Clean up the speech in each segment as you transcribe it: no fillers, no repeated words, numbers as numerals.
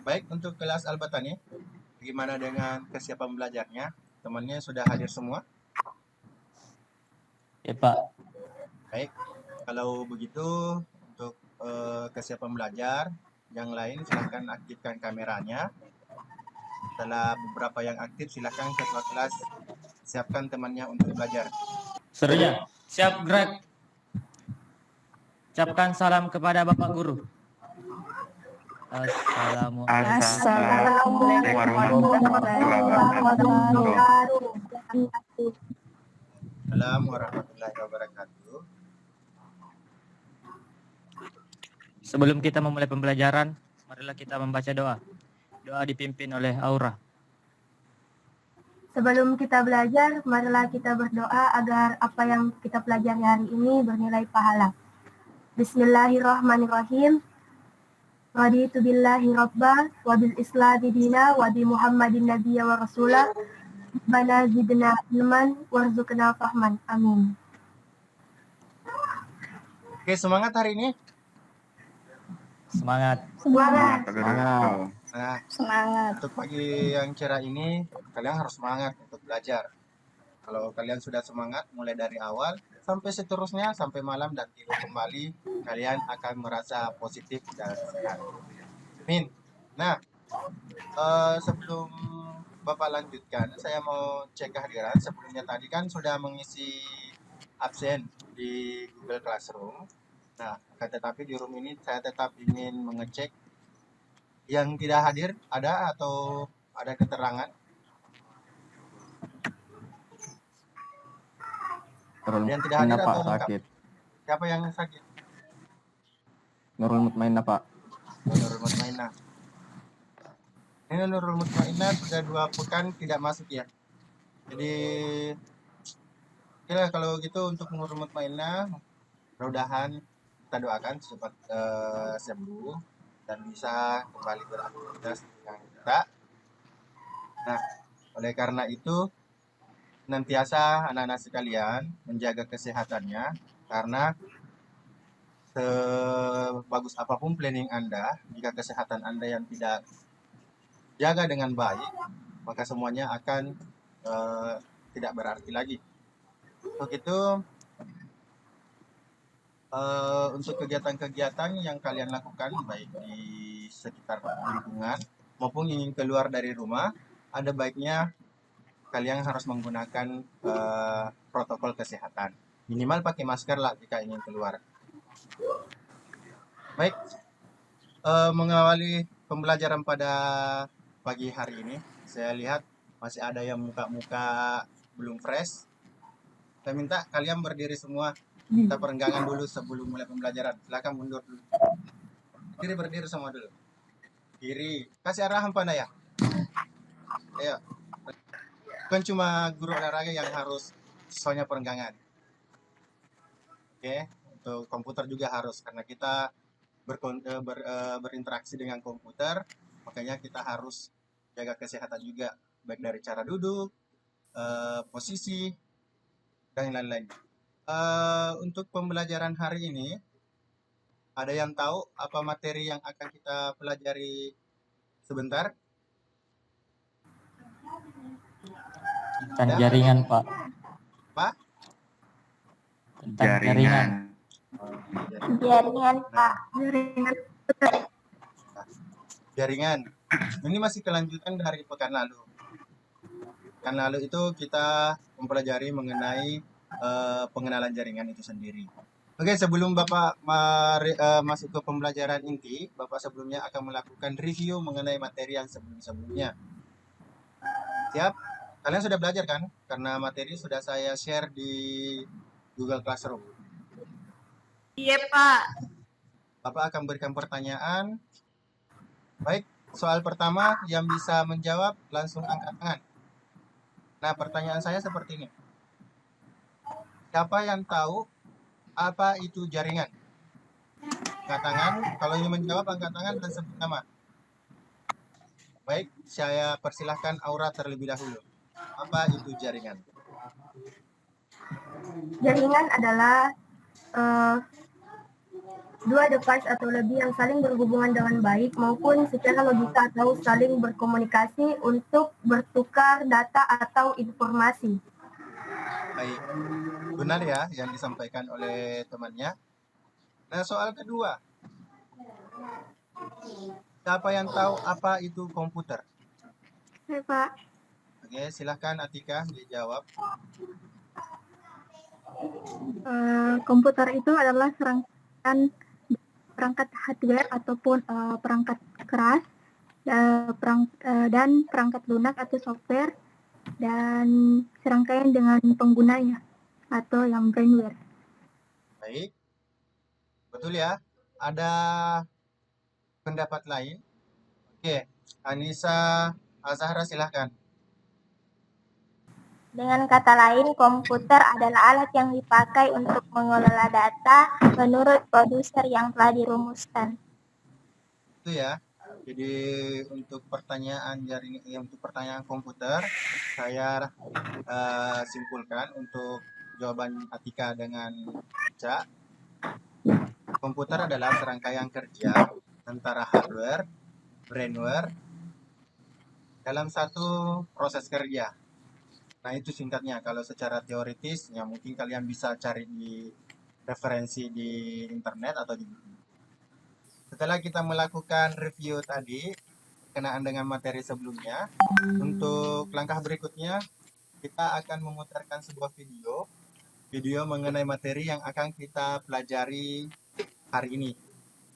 Baik, untuk kelas Al-Batani, bagaimana dengan kesiapan belajarnya? Temannya sudah hadir semua? Ya Pak. Baik, kalau begitu untuk kesiapan belajar, yang lain silahkan aktifkan kameranya. Setelah beberapa yang aktif, silahkan ketua kelas siapkan temannya untuk belajar. Serunya. Siap gerak. Ucapkan salam kepada Bapak Guru. Assalamualaikum warahmatullahi wabarakatuh. Assalamualaikum warahmatullahi wabarakatuh. Sebelum kita memulai pembelajaran, marilah kita membaca doa. Doa dipimpin oleh Aura. Sebelum kita belajar, marilah kita berdoa agar apa yang kita pelajari hari ini bernilai pahala. Bismillahirrahmanirrahim. Raditu billahi rabba wa bil islami dina wa bi Muhammadin nabiyya wa rasulah. Rabbana zidna ilman warzuqna fahman. Amin. Oke, semangat hari ini. Semangat. Semangat. Nah, Semangat. untuk pagi yang cerah ini, kalian harus semangat untuk belajar. Kalau kalian sudah semangat mulai dari awal sampai seterusnya, sampai malam dan tidur kembali, kalian akan merasa positif dan sehat. Amin. Nah, sebelum Bapak lanjutkan, saya mau cek kehadiran. Sebelumnya tadi kan sudah mengisi absen di Google Classroom. Nah, tetapi di room ini saya tetap ingin mengecek yang tidak hadir ada atau ada keterangan. Yang tidak hadir Pak, atau lengkap? sakit. Siapa yang sakit? Nurul Mutmainah, Pak. Nurul Mutmainah. Ini Nurul Mutmainah sudah 2 pekan tidak masuk ya. Jadi ya kalau gitu untuk Nurul Mutmainah, mudah-mudahan kita doakan cepat sembuh dan bisa kembali beraktivitas dengan kita. Nah, oleh karena itu senantiasa anak-anak sekalian menjaga kesehatannya, karena sebagus apapun planning Anda, jika kesehatan Anda yang tidak jaga dengan baik, maka semuanya akan tidak berarti lagi. Untuk itu, untuk kegiatan-kegiatan yang kalian lakukan, baik di sekitar lingkungan maupun ingin keluar dari rumah, ada baiknya kalian harus menggunakan protokol kesehatan. Minimal pakai masker lah jika ingin keluar. Baik, mengawali pembelajaran pada pagi hari ini, saya lihat masih ada yang muka-muka belum fresh. Saya minta kalian berdiri semua. Kita perenggangan dulu sebelum mulai pembelajaran. Silakan mundur dulu. Berdiri semua dulu. Kiri. Kasih arahan Pak ya. Ayo. Bukan cuma guru olahraga yang harus soalnya perenggangan. Oke, untuk komputer juga harus, karena kita berinteraksi dengan komputer, makanya kita harus jaga kesehatan juga, baik dari cara duduk, posisi, dan lain-lain. Untuk pembelajaran hari ini, ada yang tahu apa materi yang akan kita pelajari sebentar? Tentang jaringan, Pak. Pak? Tentang jaringan. Jaringan, Pak. Jaringan. Ini masih kelanjutan dari pekan lalu. Pekan lalu itu kita mempelajari mengenai pengenalan jaringan itu sendiri. Oke, sebelum Bapak masuk ke pembelajaran inti, Bapak sebelumnya akan melakukan review mengenai materi yang sebelum-sebelumnya. Siap? Kalian sudah belajar kan? Karena materi sudah saya share di Google Classroom. Iya, Pak. Bapak akan berikan pertanyaan. Baik, soal pertama yang bisa menjawab langsung angkat tangan. Nah, pertanyaan saya seperti ini. Siapa yang tahu apa itu jaringan? Angkat tangan. Kalau ingin menjawab, angkat tangan dan sebut nama. Baik, saya persilahkan Aura terlebih dahulu. Apa itu jaringan? Jaringan adalah dua device atau lebih yang saling berhubungan dengan baik maupun secara logika atau saling berkomunikasi untuk bertukar data atau informasi. Baik, benar ya yang disampaikan oleh temannya. Nah, soal kedua, siapa yang tahu apa itu komputer? Hai Pak. Oke, silahkan Atika dijawab. Komputer itu adalah serangkaian perangkat hardware ataupun perangkat keras dan perangkat lunak atau software dan serangkaian dengan penggunanya atau yang brainware. Baik, betul ya. Ada pendapat lain? Oke, Anissa Azahra silahkan. Dengan kata lain, komputer adalah alat yang dipakai untuk mengelola data menurut produser yang telah dirumuskan. Itu ya. Jadi untuk pertanyaan untuk pertanyaan komputer, saya simpulkan untuk jawaban Atika dengan Ca. Komputer adalah serangkaian kerja antara hardware, brainware dalam satu proses kerja. Nah, itu singkatnya. Kalau secara teoritis, ya mungkin kalian bisa cari di referensi di internet atau di buku. Setelah kita melakukan review tadi, berkenaan dengan materi sebelumnya, untuk langkah berikutnya, kita akan memutarkan sebuah video mengenai materi yang akan kita pelajari hari ini.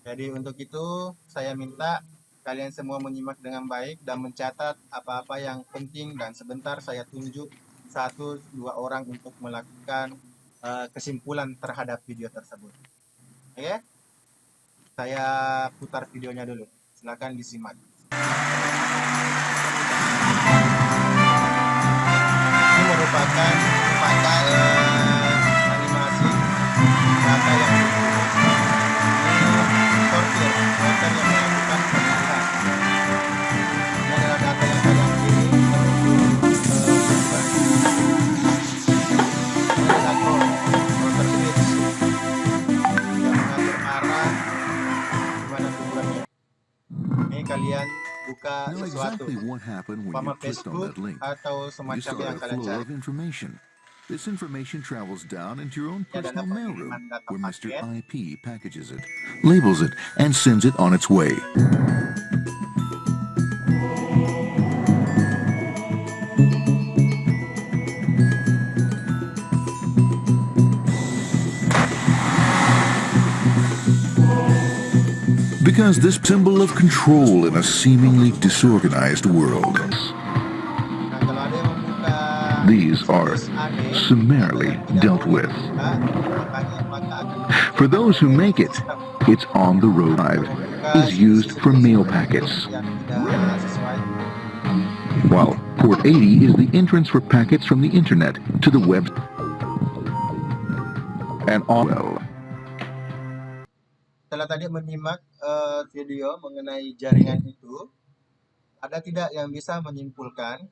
Jadi untuk itu, saya minta kalian semua menyimak dengan baik dan mencatat apa-apa yang penting, dan sebentar saya tunjuk 1-2 orang untuk melakukan kesimpulan terhadap video tersebut. Oke? Saya putar videonya dulu. Silakan disimak. Ini merupakan animasi data yang sortir, data yang melakukan pemilihan. Ini adalah data yang kalian pilih ini adalah rotor switch yang mengatur arah gimana tujuannya. Ini kalian buka Know sesuatu, exactly what happened when umpama you clicked on Facebook that link. atau You semacam start yang a kalian flow cari. of information. This information travels down into your own Ini adalah personal mailroom, pengiriman data where Mr. paket. IP packages it, labels it, and sends it on its way. Because this symbol of control in a seemingly disorganized world. Nah, kalau ada yang membuka These are AD, summarily atau yang tidak dealt boleh with. dibuka, maka akan For those who make it, it's on the road drive, is used for mail packets, yang tidak sesuai. while port 80 is the entrance for packets from the internet to the web and on. Setelah tadi menyimak video mengenai jaringan itu, ada tidak yang bisa menyimpulkan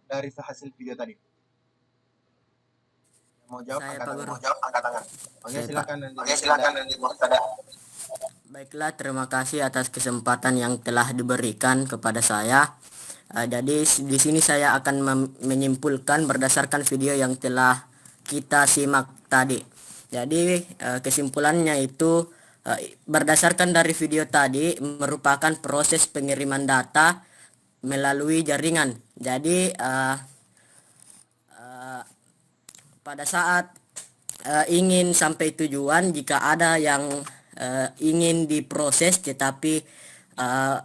dari hasil video tadi? Yang mau jawab, Saya, angkat Pak tangan. Guru. Angkat tangan. Oke, Saya, silakan. Nanti Baiklah, terima kasih atas kesempatan yang telah diberikan kepada saya. Jadi di sini saya akan menyimpulkan berdasarkan video yang telah kita simak tadi. Jadi kesimpulannya itu berdasarkan dari video tadi merupakan proses pengiriman data melalui jaringan. Jadi pada saat ingin sampai tujuan, jika ada yang ingin diproses tetapi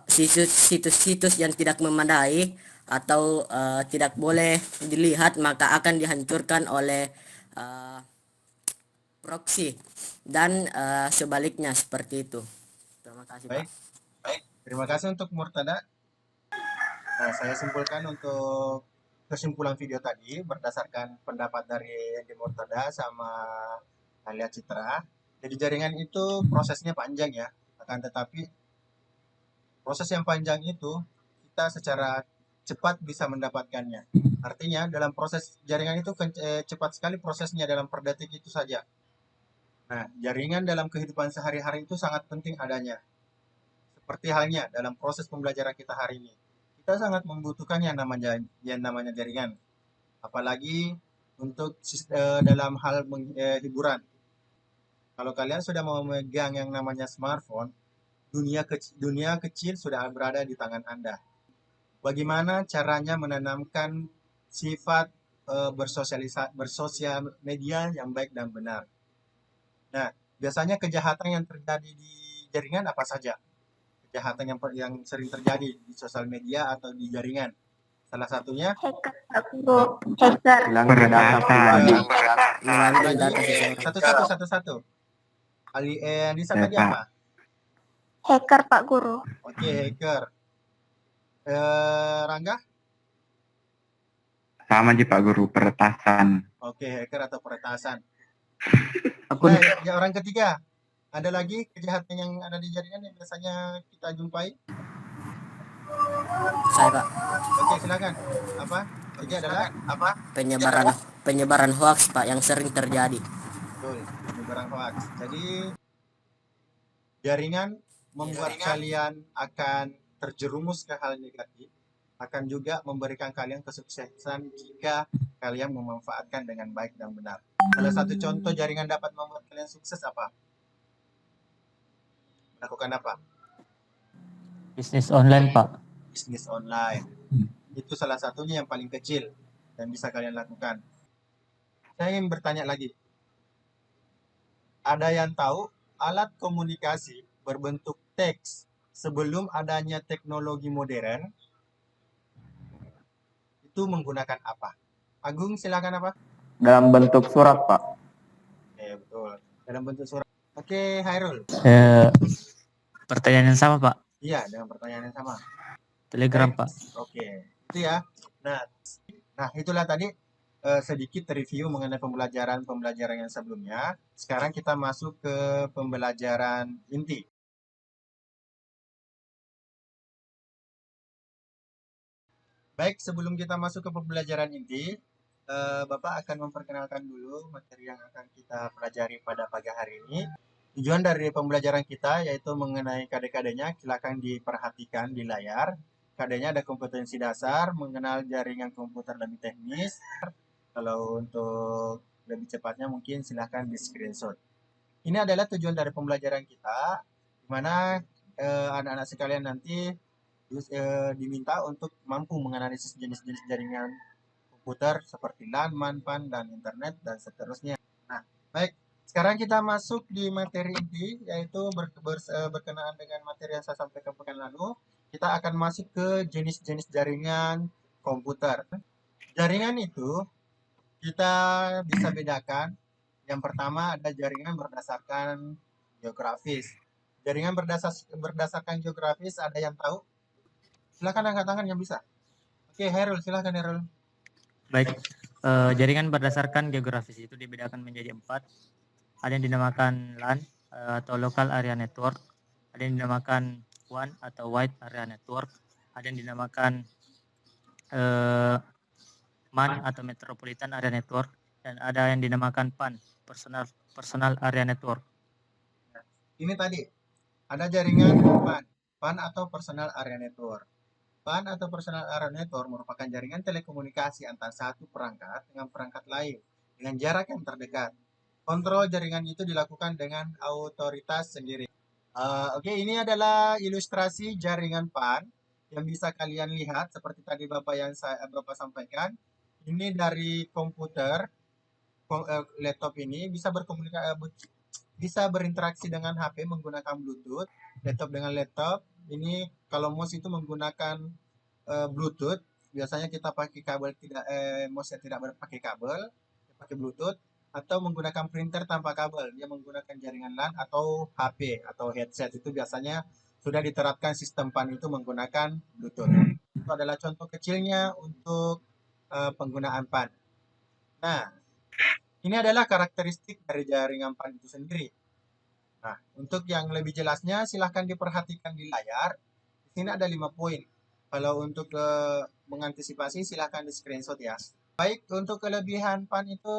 situs-situs yang tidak memadai atau tidak boleh dilihat, maka akan dihancurkan oleh proxy dan sebaliknya seperti itu. Terima kasih, Pak. Baik. Terima kasih untuk Murtada. Nah, saya simpulkan untuk kesimpulan video tadi berdasarkan pendapat dari Andy Murtada sama Alia Citra. Jadi jaringan itu prosesnya panjang ya, akan tetapi proses yang panjang itu kita secara cepat bisa mendapatkannya. Artinya dalam proses jaringan itu cepat sekali prosesnya dalam per detik itu saja. Nah, jaringan dalam kehidupan sehari-hari itu sangat penting adanya. Seperti halnya dalam proses pembelajaran kita hari ini. Kita sangat membutuhkan yang namanya jaringan. Apalagi untuk dalam hal hiburan. Kalau kalian sudah memegang yang namanya smartphone, dunia kecil sudah berada di tangan Anda. Bagaimana caranya menanamkan sifat bersosial media yang baik dan benar? Nah, biasanya kejahatan yang terjadi di jaringan apa saja? Kejahatan yang sering terjadi di sosial media atau di jaringan. Salah satunya Hacker, Pak Guru. Hacker. Hilangnya data pribadi. Mengambil data seseorang. satu-satu. Anissa tadi apa? Hacker, Pak Guru. Oke, hacker. Rangga? Sama aja Pak Guru, peretasan. Oke, hacker atau peretasan. Aku Nah, yang orang ketiga, ada lagi kejahatan yang ada di jaringan yang biasanya kita jumpai? saya Pak, Oke, silakan. Apa? Ini adalah apa? penyebaran hoax Pak yang sering terjadi. Betul, penyebaran hoax. Jadi jaringan membuat kalian akan terjerumus ke hal negatif, akan juga memberikan kalian kesuksesan jika kalian memanfaatkan dengan baik dan benar. Salah satu contoh jaringan dapat membuat kalian sukses apa? Melakukan apa? Bisnis online, Pak. Bisnis online. Itu salah satunya yang paling kecil yang bisa kalian lakukan. Saya ingin bertanya lagi. Ada yang tahu alat komunikasi berbentuk teks sebelum adanya teknologi modern itu menggunakan apa? Agung, silakan apa? Dalam bentuk surat, Pak. Betul. Dalam bentuk surat. Oke, Hairul. Pertanyaan yang sama, Pak. Iya, dengan pertanyaan yang sama. Telegram, Pak. Oke. Itu ya. Nah, itulah tadi sedikit review mengenai pembelajaran yang sebelumnya. Sekarang kita masuk ke pembelajaran inti. Baik, sebelum kita masuk ke pembelajaran inti, Bapak akan memperkenalkan dulu materi yang akan kita pelajari pada pagi hari ini. Tujuan dari pembelajaran kita yaitu mengenai KD-KD-nya, silakan diperhatikan di layar. KD-nya ada kompetensi dasar, mengenal jaringan komputer lebih teknis. Kalau untuk lebih cepatnya mungkin silahkan di screenshot. Ini adalah tujuan dari pembelajaran kita, di mana anak-anak sekalian nanti diminta untuk mampu menganalisis jenis-jenis jaringan komputer seperti LAN, MAN, PAN, dan internet, dan seterusnya. Nah, baik. Sekarang kita masuk di materi inti, yaitu berkenaan dengan materi yang saya sampaikan pekan lalu. Kita akan masuk ke jenis-jenis jaringan komputer. Jaringan itu kita bisa bedakan. Yang pertama ada jaringan berdasarkan geografis. Jaringan berdasarkan geografis, ada yang tahu? Silakan angkat tangan yang bisa. Oke, Hairul, silakan Hairul. Baik. Jaringan berdasarkan geografis itu dibedakan menjadi 4. Ada yang dinamakan LAN atau Local Area Network, ada yang dinamakan WAN atau Wide Area Network, ada yang dinamakan MAN atau Metropolitan Area Network, dan ada yang dinamakan PAN, Personal Area Network. Ini tadi ada jaringan PAN atau Personal Area Network. PAN atau Personal Area Network merupakan jaringan telekomunikasi antara satu perangkat dengan perangkat lain dengan jarak yang terdekat. Kontrol jaringan itu dilakukan dengan otoritas sendiri. Oke, ini adalah ilustrasi jaringan PAN yang bisa kalian lihat seperti tadi Bapak sampaikan. Ini dari komputer, laptop ini bisa bisa berinteraksi dengan HP menggunakan Bluetooth. Laptop dengan laptop. Ini kalau mouse itu menggunakan Bluetooth. Biasanya kita pakai kabel mouse tidak pakai kabel, pakai Bluetooth. Atau menggunakan printer tanpa kabel, dia menggunakan jaringan LAN atau HP atau headset. Itu biasanya sudah diterapkan sistem PAN itu menggunakan Bluetooth. Itu adalah contoh kecilnya untuk penggunaan PAN. Nah, ini adalah karakteristik dari jaringan PAN itu sendiri. Nah, untuk yang lebih jelasnya silahkan diperhatikan di layar. Di sini ada 5 poin. Kalau untuk mengantisipasi silahkan di screenshot ya. Baik, untuk kelebihan PAN itu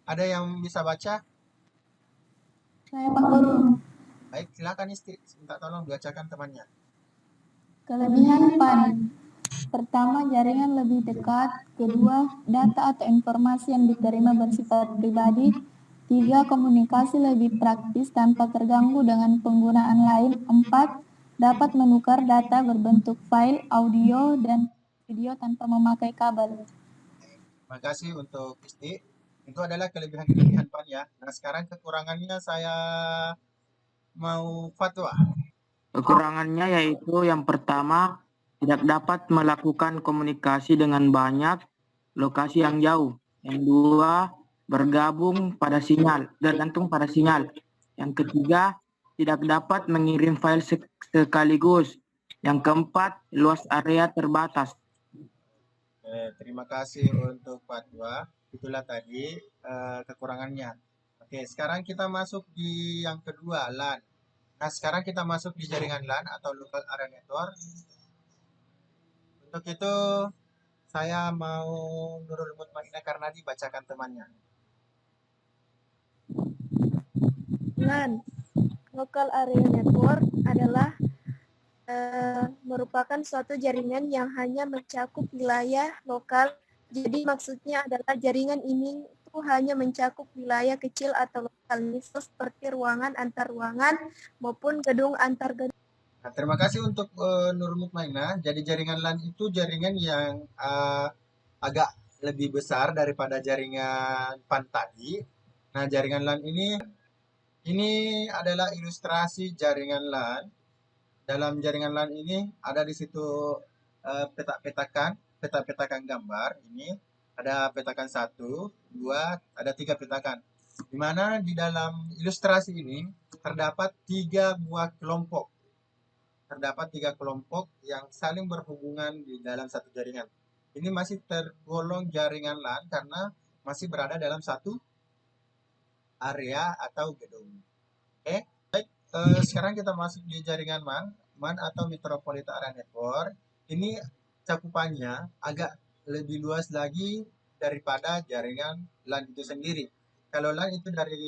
ada yang bisa baca? Saya Pak Guru. Baik, silakan Isti, minta tolong bacakan temannya. Kelebihan PAN. Pertama, jaringan lebih dekat. Kedua, data atau informasi yang diterima bersifat pribadi. Tiga, komunikasi lebih praktis tanpa terganggu dengan penggunaan lain. Empat, dapat menukar data berbentuk file, audio, dan video tanpa memakai kabel. Terima kasih untuk Isti. Itu adalah kelebihan-kelebihan PAN ya. Nah, sekarang kekurangannya saya mau fatwa. Kekurangannya yaitu yang pertama, tidak dapat melakukan komunikasi dengan banyak lokasi yang jauh. Yang dua, bergantung pada sinyal. Yang ketiga, tidak dapat mengirim file sekaligus. Yang keempat, luas area terbatas. Terima kasih untuk fatwa. Itulah tadi kekurangannya. Oke, sekarang kita masuk di yang kedua, LAN. Nah, sekarang kita masuk di jaringan LAN atau Local Area Network. Untuk itu, saya mau Nurul Mutmainah karena dibacakan temannya. LAN, Local Area Network, adalah merupakan suatu jaringan yang hanya mencakup wilayah lokal. Jadi maksudnya adalah jaringan ini itu hanya mencakup wilayah kecil atau lokal, misal seperti ruangan antar ruangan maupun gedung antar gedung. Nah, terima kasih untuk Nurul Mutmainah. Jadi jaringan LAN itu jaringan yang agak lebih besar daripada jaringan PAN tadi. Nah, jaringan LAN ini adalah ilustrasi jaringan LAN. Dalam jaringan LAN ini ada di situ peta-petakan gambar. Ini ada petakan 1, 2, ada 3 petakan. Di mana di dalam ilustrasi ini terdapat 3 buah kelompok. Terdapat 3 kelompok yang saling berhubungan di dalam satu jaringan. Ini masih tergolong jaringan LAN karena masih berada dalam satu area atau gedung. Oke. Sekarang kita masuk di jaringan MAN atau Metropolitan Area Network. Ini cakupannya agak lebih luas lagi daripada jaringan LAN itu sendiri. Kalau LAN itu dari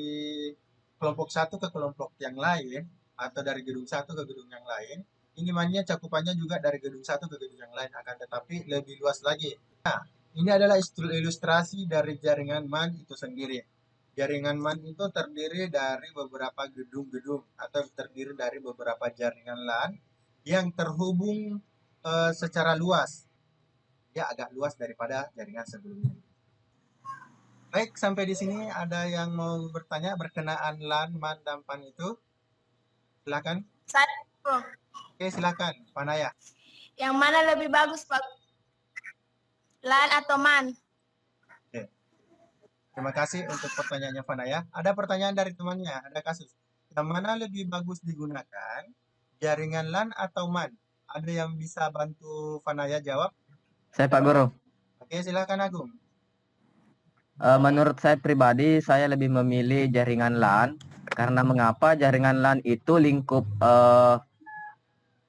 kelompok satu ke kelompok yang lain, atau dari gedung satu ke gedung yang lain, ini MAN-nya cakupannya juga dari gedung satu ke gedung yang lain, akan tetapi lebih luas lagi. Nah, ini adalah ilustrasi dari jaringan MAN itu sendiri. Jaringan MAN itu terdiri dari beberapa gedung-gedung atau terdiri dari beberapa jaringan LAN yang terhubung secara luas. Ya, agak luas daripada jaringan sebelumnya. Baik, sampai di sini ada yang mau bertanya berkenaan LAN, MAN, dan PAN itu? Silakan. Oke, silakan, Panaya. Yang mana lebih bagus, Pak? LAN atau MAN? Terima kasih untuk pertanyaannya Fanaya. Ada pertanyaan dari temannya, ada kasus. Yang mana lebih bagus digunakan, jaringan LAN atau MAN? Ada yang bisa bantu Fanaya jawab? Saya Pak Guru. Oke, silakan Agung. Menurut saya pribadi, saya lebih memilih jaringan LAN. Karena mengapa? Jaringan LAN itu lingkup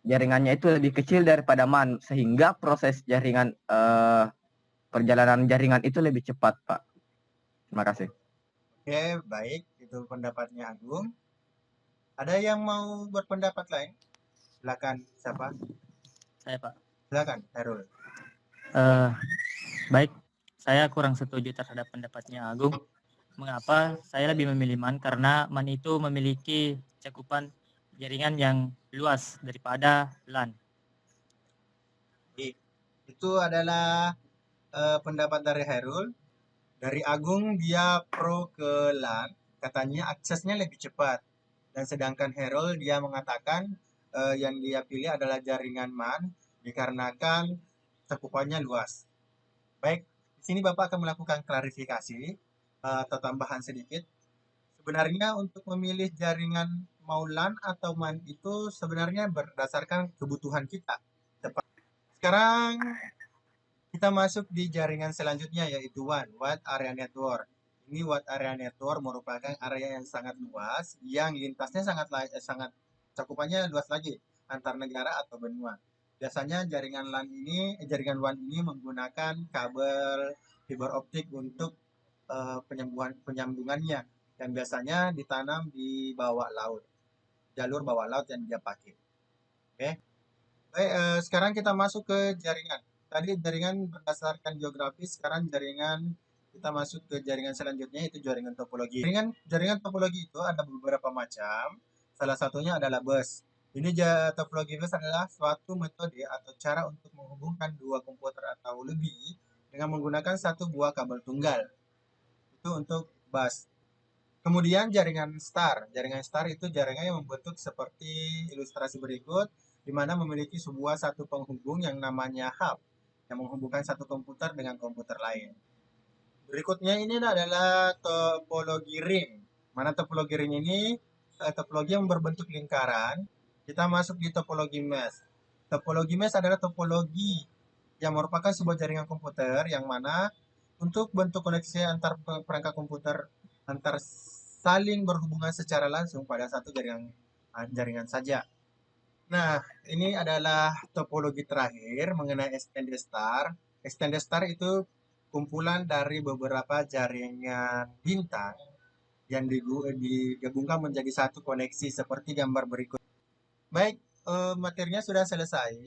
jaringannya itu lebih kecil daripada MAN. Sehingga proses jaringan perjalanan jaringan itu lebih cepat, Pak. Terima kasih. Oke, baik. Itu pendapatnya Agung. Ada yang mau berpendapat lain? Silakan, siapa? Saya Pak. Silakan, Herul. Baik, saya kurang setuju terhadap pendapatnya Agung. Mengapa saya lebih memilih MAN? Karena MAN itu memiliki cakupan jaringan yang luas daripada LAN. Itu adalah pendapat dari Herul. Dari Agung, dia pro ke LAN, katanya aksesnya lebih cepat. Dan sedangkan Herul, dia mengatakan yang dia pilih adalah jaringan MAN, dikarenakan cakupannya luas. Baik, di sini Bapak akan melakukan klarifikasi atau tambahan sedikit. Sebenarnya untuk memilih jaringan mau LAN atau MAN itu sebenarnya berdasarkan kebutuhan kita. Sekarang kita masuk di jaringan selanjutnya yaitu WAN, Wide Area Network. Ini Wide Area Network merupakan area yang sangat luas, yang lintasnya sangat cakupannya luas lagi antar negara atau benua. Biasanya jaringan WAN ini menggunakan kabel fiber optik untuk penyambungannya. yang biasanya ditanam di bawah laut, jalur bawah laut yang dia pakai. Oke. Baik, sekarang kita masuk ke jaringan. Tadi jaringan berdasarkan geografis, sekarang jaringan kita masuk ke jaringan selanjutnya, itu jaringan topologi. Jaringan topologi itu ada beberapa macam. Salah satunya adalah bus. Ini topologi bus adalah suatu metode atau cara untuk menghubungkan dua komputer atau lebih dengan menggunakan satu buah kabel tunggal. Itu untuk bus. Kemudian jaringan star. Jaringan star itu jaringan yang membentuk seperti ilustrasi berikut, di mana memiliki sebuah satu penghubung yang namanya hub, yang menghubungkan satu komputer dengan komputer lain. Berikutnya ini adalah topologi ring. Mana topologi ring ini? Topologi yang berbentuk lingkaran. Kita masuk di topologi mesh. Topologi mesh adalah topologi yang merupakan sebuah jaringan komputer yang mana untuk bentuk koneksi antar perangkat komputer antar saling berhubungan secara langsung pada satu jaringan saja. Nah, ini adalah topologi terakhir mengenai extended star. Extended star itu kumpulan dari beberapa jaringan bintang yang digabungkan menjadi satu koneksi seperti gambar berikut. Baik, materinya sudah selesai.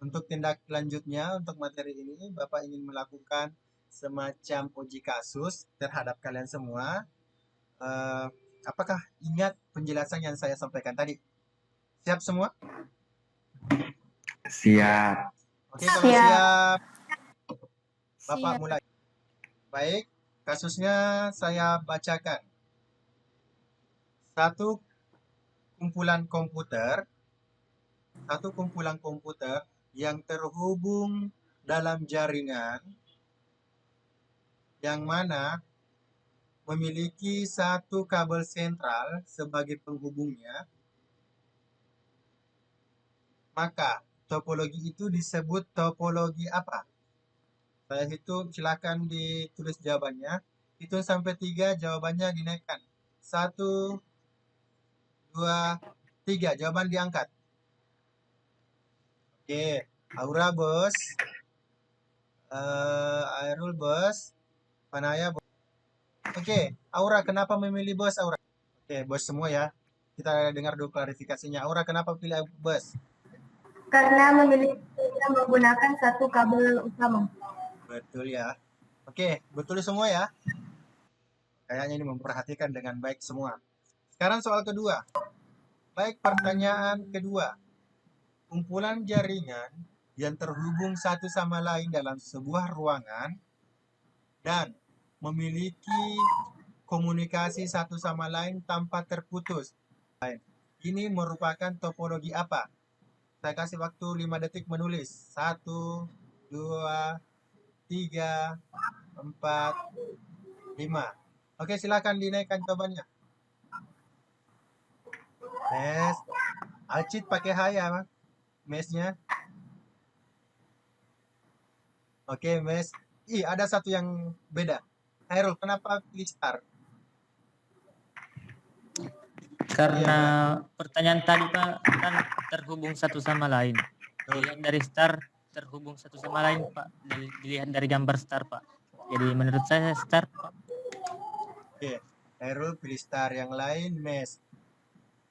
Untuk tindak lanjutnya, untuk materi ini, Bapak ingin melakukan semacam uji kasus terhadap kalian semua. Apakah ingat penjelasan yang saya sampaikan tadi? Siap semua? Siap. Oke, kalau siap, Bapak Siap. mulai. Baik, kasusnya saya bacakan. Satu kumpulan komputer yang terhubung dalam jaringan yang mana memiliki satu kabel sentral sebagai penghubungnya, maka topologi itu disebut topologi apa? Saya hitung, silakan ditulis jawabannya. Hitung sampai 3, jawabannya dinaikkan. 1, 2, 3, jawaban diangkat. Oke, Aura bos, Airul bos, Panaya bos. Oke, Aura kenapa memilih bos Aura? Oke, bos semua ya. Kita dengar dulu klarifikasinya. Aura kenapa pilih bos? Karena menggunakan satu kabel utama. Betul ya. Oke, betul semua ya. Kayaknya ini memperhatikan dengan baik semua. Sekarang soal kedua. Baik, pertanyaan kedua. Kumpulan jaringan yang terhubung satu sama lain dalam sebuah ruangan dan memiliki komunikasi satu sama lain tanpa terputus. Ini merupakan topologi apa? Saya kasih waktu 5 detik menulis. 1, 2, 3, 4, 5. Oke, silakan dinaikkan jawabannya. Mes, Alcit pakai haya, mesnya. Oke, mes. Ada satu yang beda. Hairul, kenapa pilih star? Karena pertanyaan tadi Pak kan terhubung satu sama lain. Dilihat dari star terhubung satu sama lain Pak. Dilihat dari gambar star Pak. Jadi menurut saya star Pak. Oke, Hairul pilih star, yang lain mes.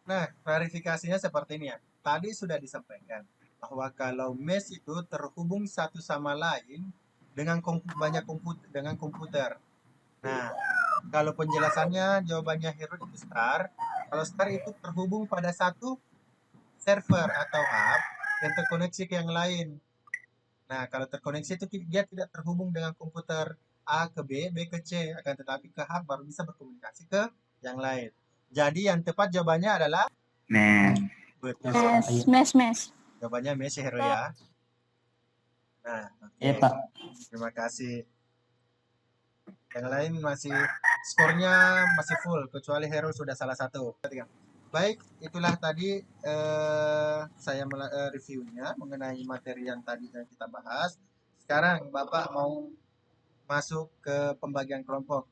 Nah, klarifikasinya seperti ini ya. Tadi sudah disampaikan bahwa kalau mesh itu terhubung satu sama lain dengan dengan komputer. Nah, kalau penjelasannya jawabannya Hairul itu star. Kalau star itu terhubung pada satu server atau hub yang terkoneksi ke yang lain. Nah, kalau terkoneksi itu dia tidak terhubung dengan komputer A ke B, B ke C, akan tetapi ke hub baru bisa berkomunikasi ke yang lain. Jadi yang tepat jawabannya adalah Mes. betul. Mes. Jawabannya mesh Hero ya. Nah, oke. Iya Pak. Terima kasih. Yang lain masih skornya masih full kecuali Hero sudah salah satu. Baik, itulah tadi saya reviewnya mengenai materi yang tadi kita bahas. Sekarang Bapak mau masuk ke pembagian kelompok.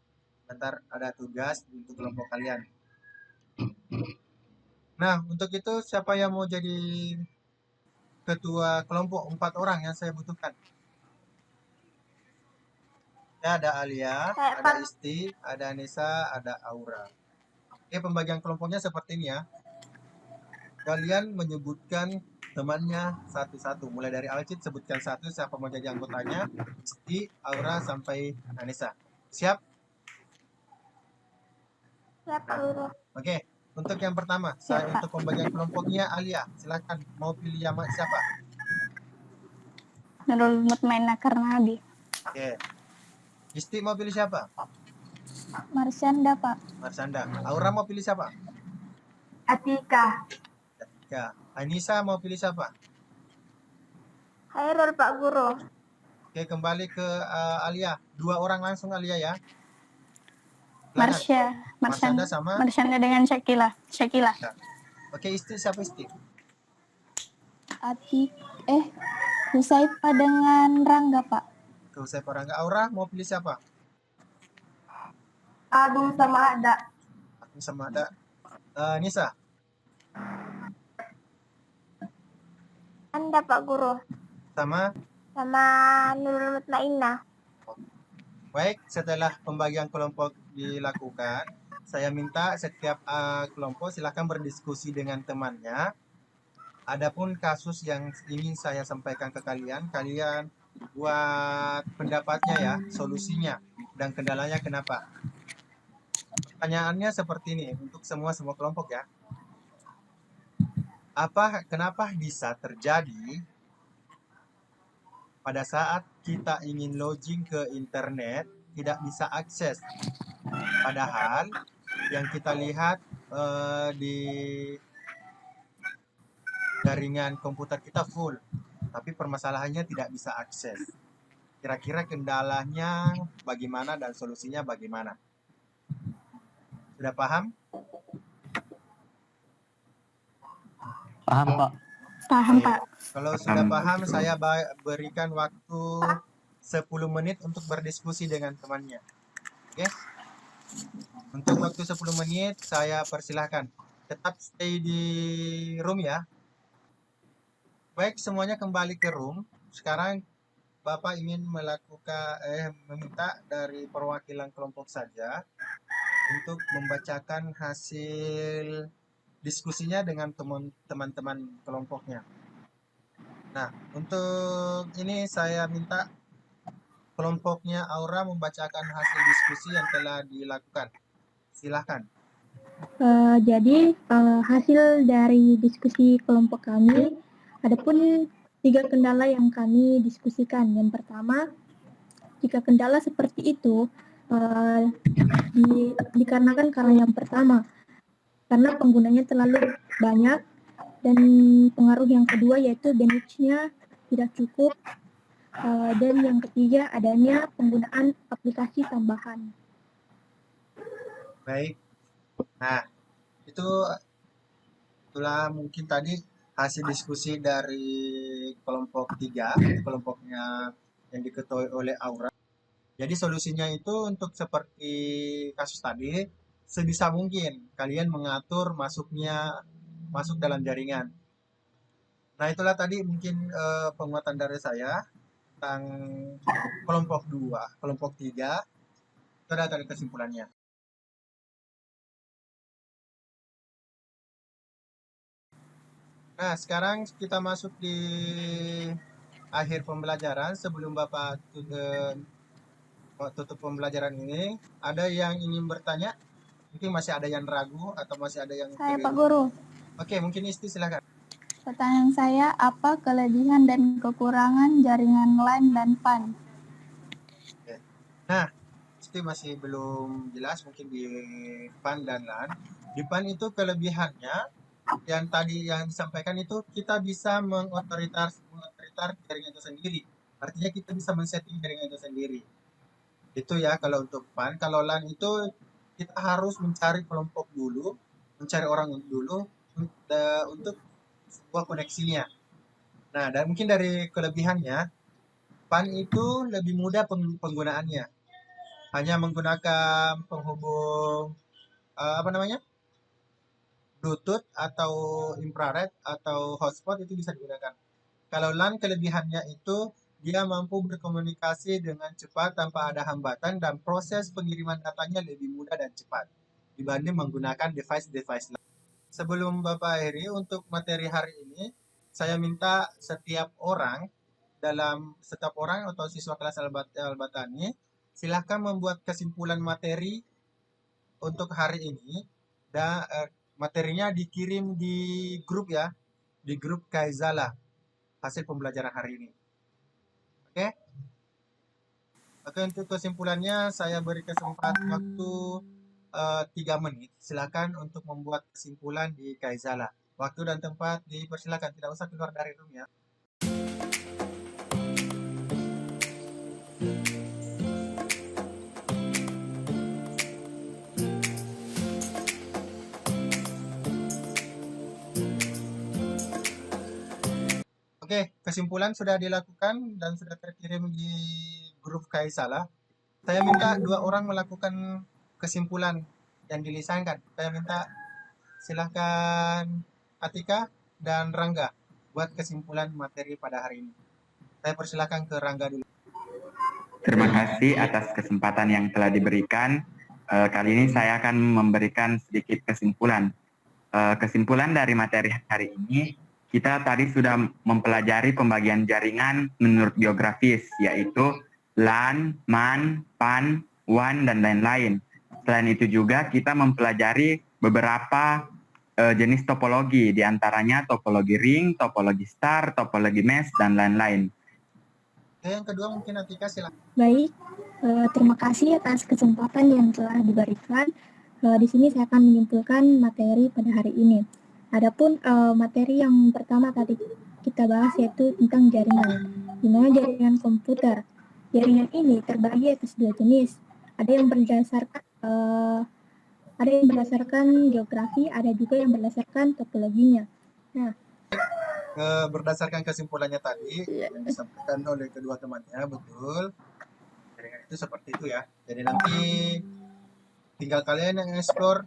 Bentar ada tugas untuk kelompok kalian. Nah, untuk itu siapa yang mau jadi ketua kelompok? 4 orang yang saya butuhkan. Ya, ada Alia, Saya ada Pak. Isti, ada Anissa, ada Aura. Oke, pembagian kelompoknya seperti ini ya. Kalian menyebutkan temannya satu-satu. Mulai dari Alcid, sebutkan satu siapa mau jadi anggotanya. Isti, Aura, sampai Anissa. Siap? Siap Pak Guru. Oke, untuk yang pertama, saya untuk pembagian kelompoknya Alia. Silakan, mau pilih yang siapa? Nurul Mutmainah Karnabi. Oke. Isti mau pilih siapa? Marsyanda, Pak. Marsanda. Aura mau pilih siapa? Atika. Ya. Anissa mau pilih siapa? Khairul Pak Guru. Oke, kembali ke Alia. 2 orang langsung Alia ya. Silakan. Marsyanda sama Marsyanda dengan Syakila. Ya. Oke, Isti siapa Isti? Husaifa dengan Rangga, Pak. Tuh, saya Parangga. Aura mau pilih siapa? Agung sama Ada. Aku sama ada Nisa. Anda Pak Guru. Sama. Nurul Mutmainah. Baik, setelah pembagian kelompok dilakukan, saya minta setiap kelompok silakan berdiskusi dengan temannya. Adapun kasus yang ingin saya sampaikan ke kalian, kalian buat pendapatnya ya, solusinya dan kendalanya kenapa. Pertanyaannya seperti ini untuk semua kelompok ya. Kenapa bisa terjadi pada saat kita ingin login ke internet tidak bisa akses? Padahal yang kita lihat di jaringan komputer kita full, tapi permasalahannya tidak bisa akses. Kira-kira kendalanya bagaimana dan solusinya bagaimana? Sudah paham? Paham, Pak. Paham, Oke. Pak. Kalau sudah Paham, paham, betul. saya berikan waktu 10 menit untuk berdiskusi dengan temannya. Oke? Untuk waktu 10 menit, saya persilahkan. Tetap stay di room ya. Baik, semuanya kembali ke room. Sekarang Bapak ingin meminta dari perwakilan kelompok saja untuk membacakan hasil diskusinya dengan teman-teman kelompoknya. Nah, untuk ini saya minta kelompoknya Aura membacakan hasil diskusi yang telah dilakukan. Silahkan. Jadi hasil dari diskusi kelompok kami, adapun 3 kendala yang kami diskusikan. Yang pertama, jika kendala seperti itu dikarenakan karena yang pertama, karena penggunanya terlalu banyak, dan pengaruh yang kedua yaitu bandwidth-nya tidak cukup, dan yang ketiga adanya penggunaan aplikasi tambahan. Baik. Nah, itulah mungkin tadi hasil diskusi dari kelompok 3, kelompoknya yang diketuai oleh Aura. Jadi solusinya itu untuk seperti kasus tadi, sebisa mungkin kalian mengatur masuk dalam jaringan. Nah, itulah tadi mungkin penguatan dari saya tentang kelompok 2, kelompok 3. Itu adalah tadi kesimpulannya. Nah, sekarang kita masuk di akhir pembelajaran. Sebelum Bapak tutup pembelajaran ini, ada yang ingin bertanya? Mungkin masih ada yang ragu atau masih ada yang Saya pengen- Pak Guru, Oke, mungkin Isti silakan. pertanyaan saya apa kelebihan dan kekurangan jaringan LAN dan PAN? Nah, Isti masih belum jelas mungkin di PAN dan LAN. Di PAN itu kelebihannya yang tadi yang disampaikan itu kita bisa mengotoritar jaringan itu sendiri. Artinya kita bisa men-setting jaringan itu sendiri. Itu ya kalau untuk PAN. Kalau LAN itu kita harus mencari kelompok dulu, mencari orang dulu untuk sebuah koneksinya. Nah, dan mungkin dari kelebihannya, PAN itu lebih mudah penggunaannya. Hanya menggunakan penghubung Bluetooth atau infrared atau hotspot itu bisa digunakan. Kalau LAN kelebihannya itu dia mampu berkomunikasi dengan cepat tanpa ada hambatan dan proses pengiriman datanya lebih mudah dan cepat dibanding menggunakan device-device lain. Sebelum Bapak akhiri untuk materi hari ini, saya minta setiap orang atau siswa kelas Al-Batani silahkan membuat kesimpulan materi untuk hari ini dan materinya dikirim di grup ya, di grup Kaizala hasil pembelajaran hari ini. Oke? Oke, untuk kesimpulannya saya beri kesempatan waktu 3 menit. Silakan untuk membuat kesimpulan di Kaizala. Waktu dan tempat dipersilakan, tidak usah keluar dari room ya. Oke, kesimpulan sudah dilakukan dan sudah terkirim di grup Kaisala. Saya minta 2 orang melakukan kesimpulan yang dilisankan. Saya minta silahkan Atika dan Rangga buat kesimpulan materi pada hari ini. Saya persilahkan ke Rangga dulu. Terima kasih atas kesempatan yang telah diberikan. Kali ini saya akan memberikan sedikit kesimpulan. Kesimpulan dari materi hari ini, kita tadi sudah mempelajari pembagian jaringan menurut geografis, yaitu LAN, MAN, PAN, WAN, dan lain-lain. Selain itu juga kita mempelajari beberapa jenis topologi, diantaranya topologi ring, topologi star, topologi mesh, dan lain-lain. Yang kedua mungkin Atika silakan. Baik, terima kasih atas kesempatan yang telah diberikan. Di sini saya akan menyimpulkan materi pada hari ini. Adapun materi yang pertama tadi kita bahas yaitu tentang jaringan, di mana jaringan komputer. Jaringan ini terbagi atas 2 jenis. Ada yang berdasarkan geografi, ada juga yang berdasarkan topologinya. Nah, Berdasarkan kesimpulannya tadi yang disampaikan oleh kedua temannya, betul. Jaringan itu seperti itu ya. Jadi nanti tinggal kalian yang explore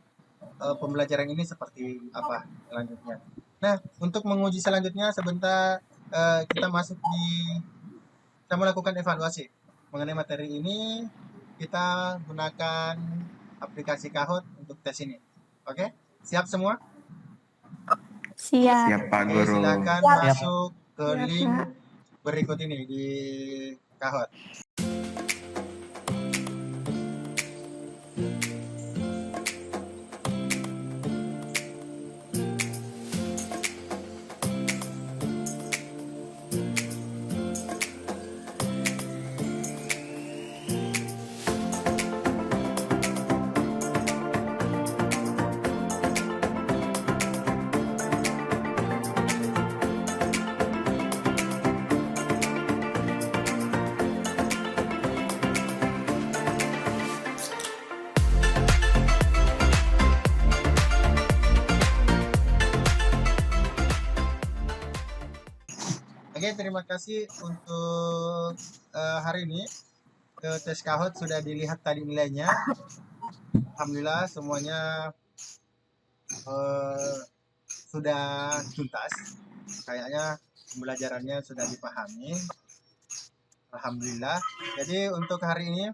pembelajaran ini seperti apa selanjutnya. Nah, untuk menguji selanjutnya sebentar kita melakukan evaluasi mengenai materi ini. Kita gunakan aplikasi Kahoot untuk tes ini. Oke? Siap semua? siap. Siap Pak Oke, Guru. silakan Siap. masuk ke Siap, link Pak. berikut ini di Kahoot. Oke, terima kasih untuk hari ini. Tes Kahoot sudah dilihat tadi nilainya. Alhamdulillah semuanya sudah tuntas. Kayaknya pembelajarannya sudah dipahami. Alhamdulillah. Jadi untuk hari ini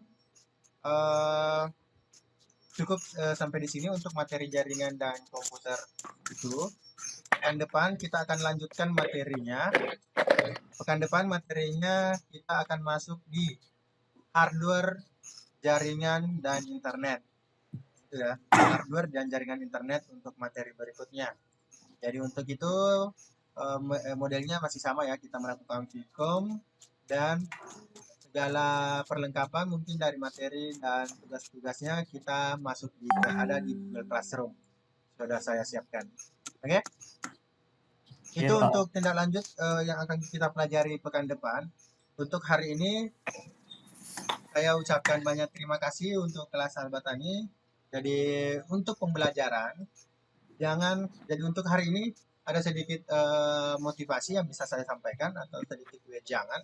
cukup sampai di sini untuk materi jaringan dan komputer itu. Pekan depan kita akan lanjutkan materinya. Pekan depan materinya kita akan masuk di hardware, jaringan, dan internet. Itu ya, hardware dan jaringan internet untuk materi berikutnya. Jadi untuk itu modelnya masih sama ya, kita melakukan Vcom dan segala perlengkapan mungkin dari materi dan tugas-tugasnya kita masuk ada di Google Classroom. Sudah saya siapkan. Oke? Itu Pak. untuk tindak lanjut yang akan kita pelajari pekan depan. Untuk hari ini saya ucapkan banyak terima kasih untuk kelas Al-Batani. Jadi untuk pembelajaran jadi untuk hari ini ada sedikit motivasi yang bisa saya sampaikan atau sedikit wejangan.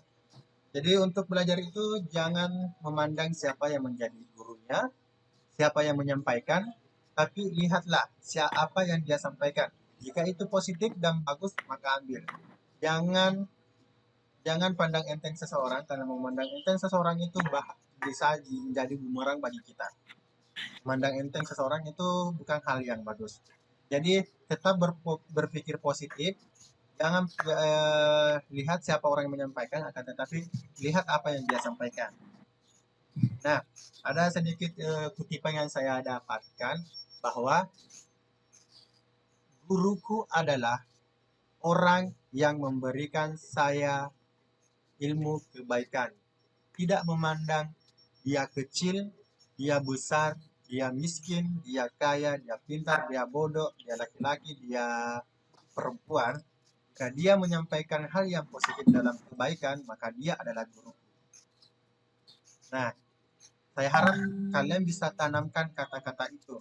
Jadi untuk belajar itu jangan memandang siapa yang menjadi gurunya, siapa yang menyampaikan, tapi lihatlah siapa yang dia sampaikan. Jika itu positif dan bagus, maka ambil. Jangan pandang enteng seseorang, karena memandang enteng seseorang itu bisa menjadi bumerang bagi kita. Memandang enteng seseorang itu bukan hal yang bagus. Jadi tetap berpikir positif, jangan lihat siapa orang yang menyampaikan, akan tetapi lihat apa yang dia sampaikan. Nah, ada sedikit kutipan yang saya dapatkan bahwa guruku adalah orang yang memberikan saya ilmu kebaikan. Tidak memandang dia kecil, dia besar, dia miskin, dia kaya, dia pintar, dia bodoh, dia laki-laki, dia perempuan. Jika dia menyampaikan hal yang positif dalam kebaikan, maka dia adalah guru. Nah, saya harap kalian bisa tanamkan kata-kata itu.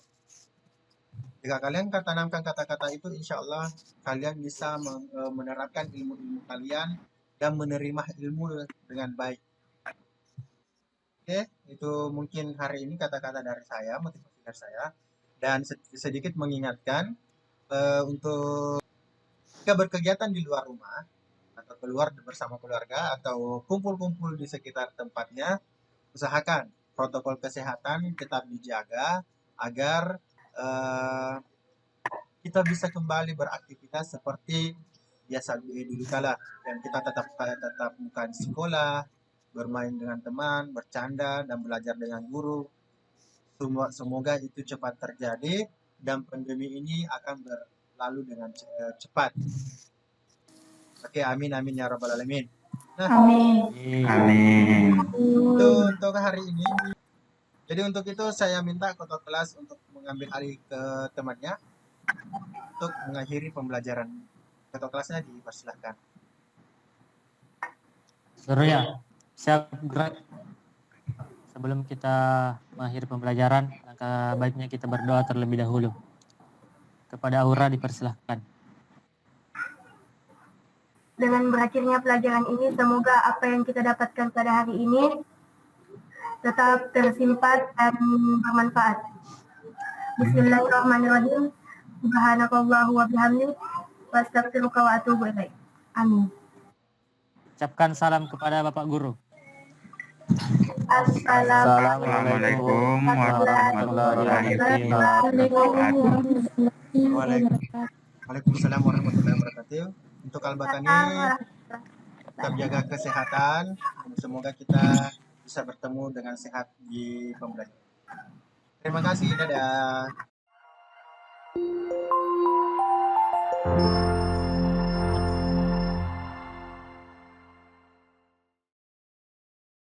Jika kalian tanamkan kata-kata itu, insya Allah kalian bisa menerapkan ilmu-ilmu kalian dan menerima ilmu dengan baik. Oke, itu mungkin hari ini kata-kata dari saya, motivasi dari saya. Dan sedikit mengingatkan untuk jika berkegiatan di luar rumah atau keluar bersama keluarga atau kumpul-kumpul di sekitar tempatnya, usahakan protokol kesehatan tetap dijaga agar kita bisa kembali beraktivitas seperti biasa dulu kala, dan kita tetap muka di sekolah, bermain dengan teman, bercanda dan belajar dengan guru. Semoga itu cepat terjadi dan pandemi ini akan berlalu dengan cepat. Oke, amin amin ya rabbal alamin. Nah, Amin. itu untuk hari ini. Jadi untuk itu saya minta ketua kelas untuk mengambil alih ke temannya untuk mengakhiri pembelajaran. Ketua kelasnya dipersilahkan. Surya, siap gerak. Sebelum kita mengakhiri pembelajaran, langkah baiknya kita berdoa terlebih dahulu. Kepada Aura dipersilahkan. Dengan berakhirnya pelajaran ini, semoga apa yang kita dapatkan pada hari ini tetap tersimpan dan bermanfaat. Bismillahirrahmanirrahim. Subhanakallahu wa bihamdik wa astaghfiruka wa atubu ilaik. Amin. Ucapkan salam kepada Bapak Guru. Assalamualaikum warahmatullahi wabarakatuh. Waalaikumsalam warahmatullahi wabarakatuh. Untuk Al-Batani, tetap jaga kesehatan. Semoga kita bisa bertemu dengan sehat di pembelajaran. Terima kasih, dadah.